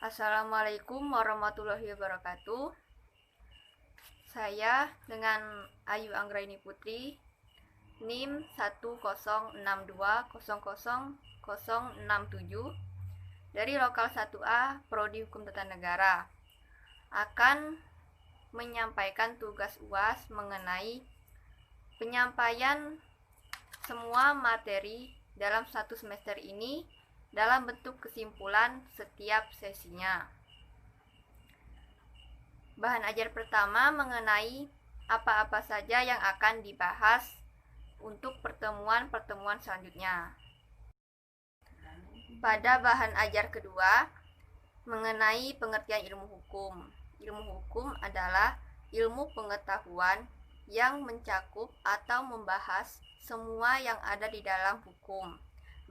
Assalamualaikum warahmatullahi wabarakatuh. Saya dengan Ayu Anggraini Putri, NIM 106200067 dari Lokal 1A Prodi Hukum Tata Negara akan menyampaikan tugas UAS mengenai penyampaian semua materi dalam satu semester ini dalam bentuk kesimpulan setiap sesinya. Bahan ajar pertama mengenai apa-apa saja yang akan dibahas untuk pertemuan-pertemuan selanjutnya. Pada bahan ajar kedua mengenai pengertian ilmu hukum. Ilmu hukum adalah ilmu pengetahuan yang mencakup atau membahas semua yang ada di dalam hukum,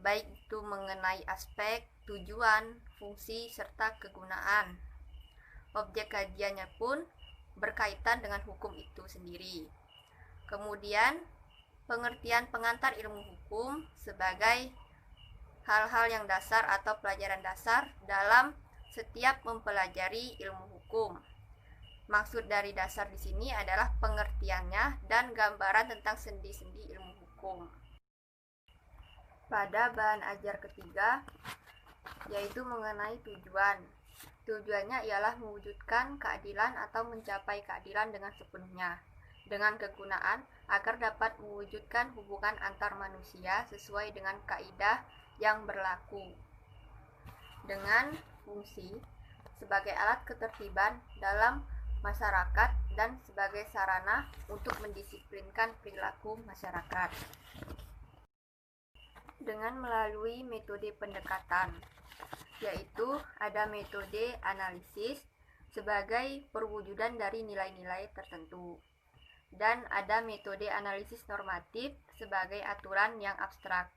baik itu mengenai aspek, tujuan, fungsi, serta kegunaan. Objek kajiannya pun berkaitan dengan hukum itu sendiri. Kemudian, pengertian pengantar ilmu hukum sebagai hal-hal yang dasar atau pelajaran dasar dalam setiap mempelajari ilmu hukum. Maksud dari dasar di sini adalah pengertiannya dan gambaran tentang sendi-sendi ilmu hukum. Pada bahan ajar ketiga, yaitu mengenai tujuan. Tujuannya ialah mewujudkan keadilan atau mencapai keadilan dengan sepenuhnya, dengan kegunaan agar dapat mewujudkan hubungan antar manusia sesuai dengan kaidah yang berlaku, dengan fungsi sebagai alat ketertiban dalam masyarakat dan sebagai sarana untuk mendisiplinkan perilaku masyarakat dengan melalui metode pendekatan, yaitu ada metode analisis sebagai perwujudan dari nilai-nilai tertentu, dan ada metode analisis normatif sebagai aturan yang abstrak.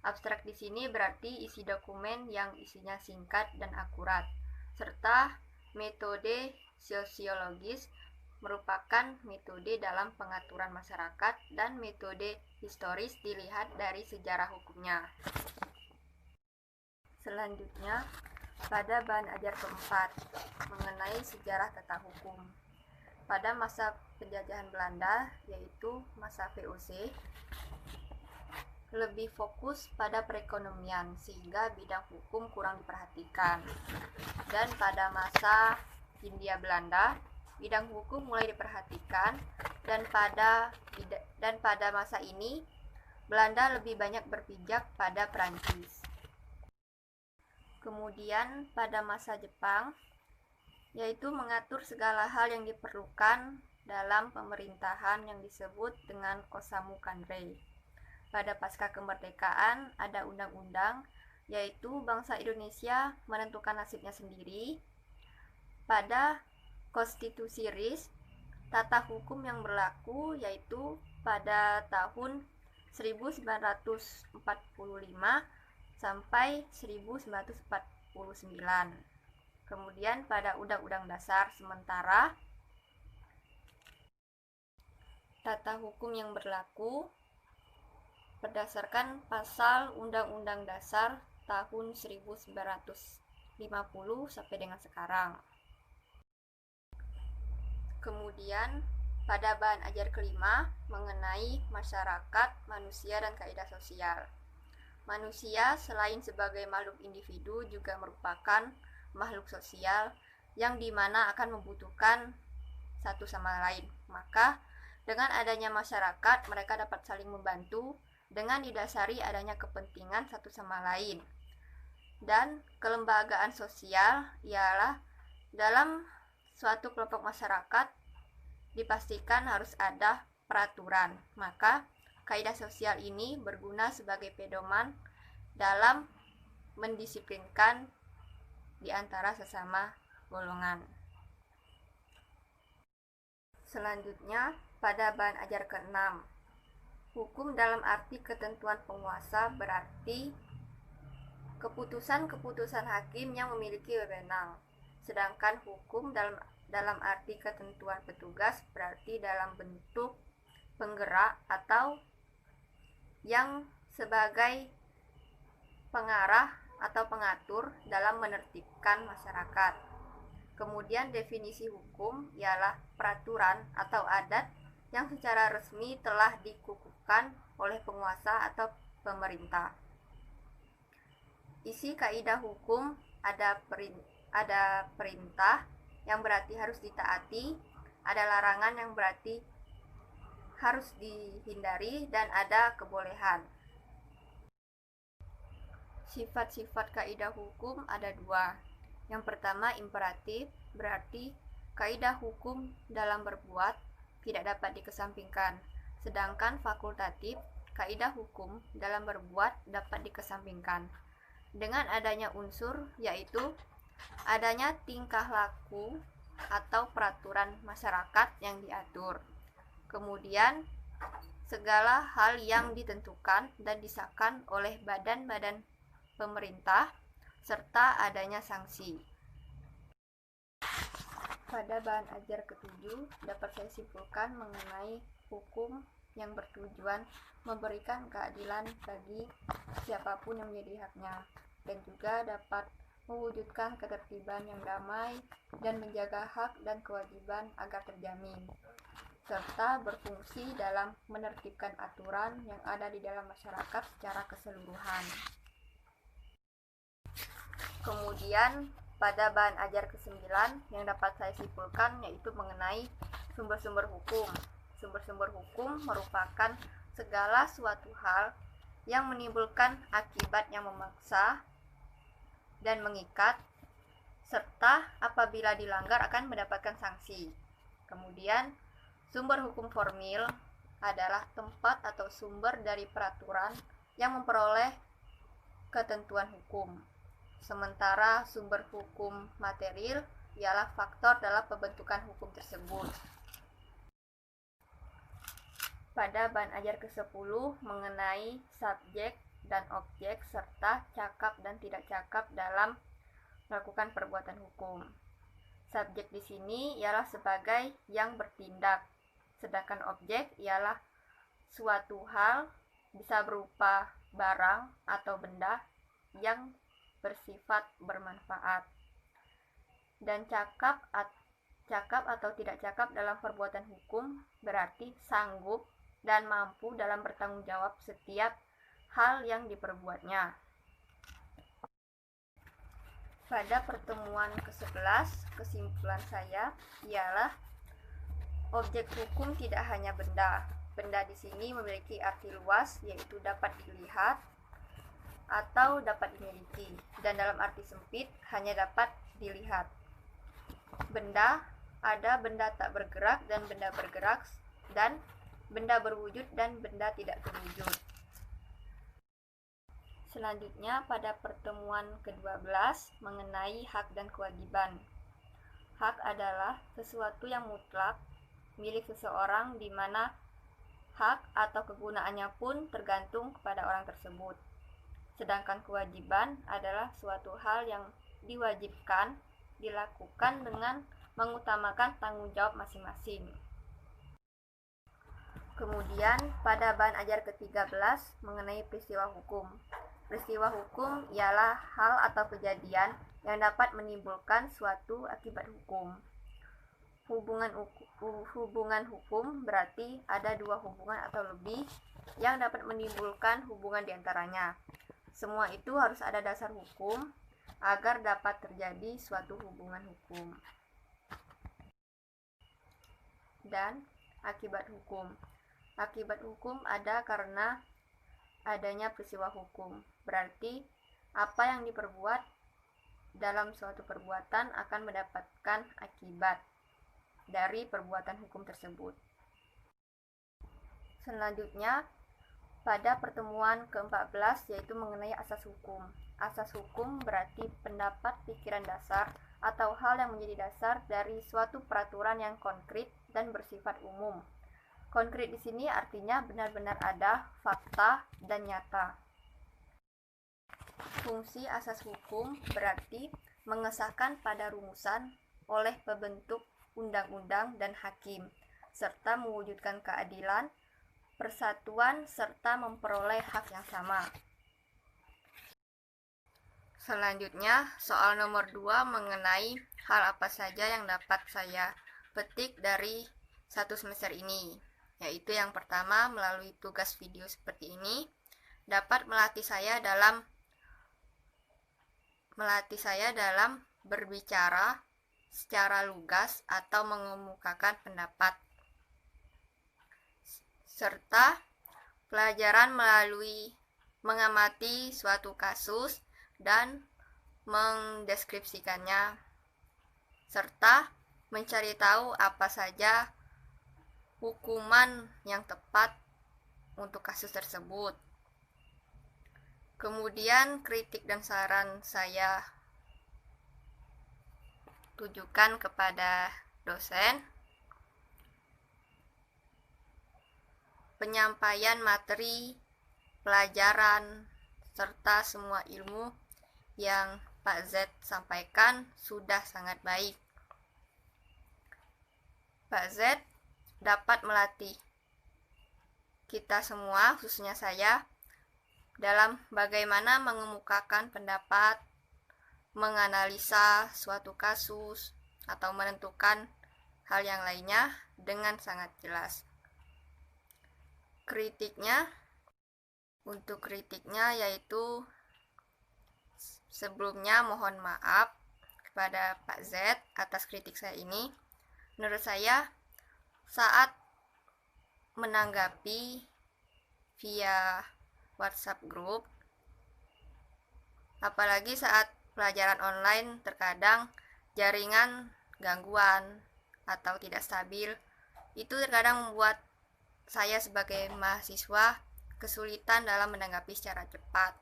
Abstrak di sini berarti isi dokumen yang isinya singkat dan akurat, serta metode sosiologis merupakan metode dalam pengaturan masyarakat dan metode historis dilihat dari sejarah hukumnya. Selanjutnya, pada bahan ajar keempat mengenai sejarah tata hukum. Pada masa penjajahan Belanda, yaitu masa VOC, lebih fokus pada perekonomian sehingga bidang hukum kurang diperhatikan. Dan pada masa Hindia Belanda, bidang hukum mulai diperhatikan, dan pada masa ini Belanda lebih banyak berpijak pada Perancis. Kemudian pada masa Jepang, yaitu mengatur segala hal yang diperlukan dalam pemerintahan yang disebut dengan Osamu Kanrei. Pada pasca kemerdekaan ada undang-undang, yaitu bangsa Indonesia menentukan nasibnya sendiri. Pada konstitusi RIS, tata hukum yang berlaku yaitu pada tahun 1945 sampai 1949. Kemudian pada Undang-Undang Dasar sementara, tata hukum yang berlaku berdasarkan pasal Undang-Undang Dasar tahun 1950 sampai dengan sekarang. Kemudian pada bahan ajar kelima mengenai masyarakat, manusia, dan kaidah sosial. Manusia selain sebagai makhluk individu juga merupakan makhluk sosial yang dimana akan membutuhkan satu sama lain. Maka dengan adanya masyarakat, mereka dapat saling membantu dengan didasari adanya kepentingan satu sama lain. Dan kelembagaan sosial ialah dalam suatu kelompok masyarakat dipastikan harus ada peraturan. Maka kaidah sosial ini berguna sebagai pedoman dalam mendisiplinkan di antara sesama golongan. Selanjutnya pada bahan ajar ke-6, hukum dalam arti ketentuan penguasa berarti keputusan-keputusan hakim yang memiliki wewenang. Sedangkan hukum dalam arti ketentuan petugas berarti dalam bentuk penggerak atau yang sebagai pengarah atau pengatur dalam menertibkan masyarakat. Kemudian definisi hukum ialah peraturan atau adat yang secara resmi telah dikukuhkan oleh penguasa atau pemerintah. Isi kaidah hukum ada perintah yang berarti harus ditaati, ada larangan yang berarti harus dihindari, dan ada kebolehan. Sifat-sifat kaidah hukum ada dua. Yang pertama imperatif, berarti kaidah hukum dalam berbuat tidak dapat dikesampingkan. Sedangkan fakultatif, kaidah hukum dalam berbuat dapat dikesampingkan. Dengan adanya unsur yaitu adanya tingkah laku atau peraturan masyarakat yang diatur. Kemudian segala hal yang ditentukan dan disahkan oleh badan-badan pemerintah serta adanya sanksi. Pada bahan ajar ketujuh dapat saya simpulkan mengenai hukum yang bertujuan memberikan keadilan bagi siapapun yang menjadi haknya, dan juga dapat mewujudkan ketertiban yang damai dan menjaga hak dan kewajiban agar terjamin, serta berfungsi dalam menertibkan aturan yang ada di dalam masyarakat secara keseluruhan. Kemudian pada bahan ajar ke-9 yang dapat saya simpulkan yaitu mengenai sumber-sumber hukum. Sumber-sumber hukum merupakan segala suatu hal yang menimbulkan akibat yang memaksa dan mengikat, serta apabila dilanggar akan mendapatkan sanksi. Kemudian sumber hukum formil adalah tempat atau sumber dari peraturan yang memperoleh ketentuan hukum. Sementara sumber hukum material ialah faktor dalam pembentukan hukum tersebut. Pada bahan ajar ke-10 mengenai subjek dan objek serta cakap dan tidak cakap dalam melakukan perbuatan hukum. Subjek di sini ialah sebagai yang bertindak, sedangkan objek ialah suatu hal bisa berupa barang atau benda yang bersifat bermanfaat. Dan cakap atau tidak cakap dalam perbuatan hukum berarti sanggup dan mampu dalam bertanggung jawab setiap hal yang diperbuatnya. Pada pertemuan ke-11, kesimpulan saya ialah objek hukum tidak hanya benda. Benda di sini memiliki arti luas, yaitu dapat dilihat atau dapat dimiliki, dan dalam arti sempit hanya dapat dilihat. Benda ada benda tak bergerak dan benda bergerak, dan benda berwujud dan benda tidak berwujud. Selanjutnya pada pertemuan ke-12 mengenai hak dan kewajiban. Hak adalah sesuatu yang mutlak milik seseorang di mana hak atau kegunaannya pun tergantung kepada orang tersebut. Sedangkan kewajiban adalah suatu hal yang diwajibkan dilakukan dengan mengutamakan tanggung jawab masing-masing. Kemudian pada bahan ajar ke-13 mengenai peristiwa hukum. Peristiwa hukum ialah hal atau kejadian yang dapat menimbulkan suatu akibat hukum. Hubungan hukum berarti ada dua hubungan atau lebih yang dapat menimbulkan hubungan diantaranya. Semua itu harus ada dasar hukum agar dapat terjadi suatu hubungan hukum. Dan akibat hukum. Akibat hukum ada karena adanya peristiwa hukum. Berarti apa yang diperbuat dalam suatu perbuatan akan mendapatkan akibat dari perbuatan hukum tersebut. Selanjutnya pada pertemuan ke-14 yaitu mengenai asas hukum. Asas hukum berarti pendapat, pikiran dasar atau hal yang menjadi dasar dari suatu peraturan yang konkret dan bersifat umum. Konkret di sini artinya benar-benar ada, fakta, dan nyata. Fungsi asas hukum berarti mengesahkan pada rumusan oleh pembentuk undang-undang dan hakim, serta mewujudkan keadilan, persatuan, serta memperoleh hak yang sama. Selanjutnya, soal nomor 2 mengenai hal apa saja yang dapat saya petik dari satu semester ini. Yaitu yang pertama, melalui tugas video seperti ini, dapat melatih saya dalam berbicara secara lugas atau mengemukakan pendapat. Serta pelajaran melalui mengamati suatu kasus dan mendeskripsikannya, serta mencari tahu apa saja hukuman yang tepat untuk kasus tersebut. Kemudian kritik dan saran saya tujukan kepada dosen. Penyampaian materi, pelajaran, serta semua ilmu yang Pak Z sampaikan sudah sangat baik. Pak Z dapat melatih kita semua, khususnya saya, dalam bagaimana mengemukakan pendapat, menganalisa suatu kasus, atau menentukan hal yang lainnya dengan sangat jelas. Untuk kritiknya yaitu sebelumnya mohon maaf kepada Pak Z atas kritik saya ini. Menurut saya, saat menanggapi via WhatsApp group, apalagi saat pelajaran online, terkadang jaringan gangguan atau tidak stabil. Itu terkadang membuat saya sebagai mahasiswa kesulitan dalam menanggapi secara cepat.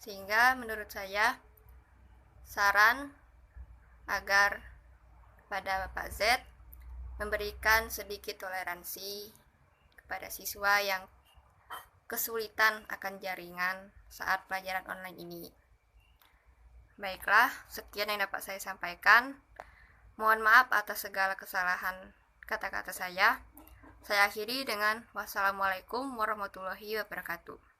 Sehingga menurut saya, saran agar pada Bapak Z memberikan sedikit toleransi kepada siswa yang kesulitan akan jaringan saat pelajaran online ini. Baiklah, sekian yang dapat saya sampaikan. Mohon maaf atas segala kesalahan kata-kata saya. Saya akhiri dengan wassalamualaikum warahmatullahi wabarakatuh.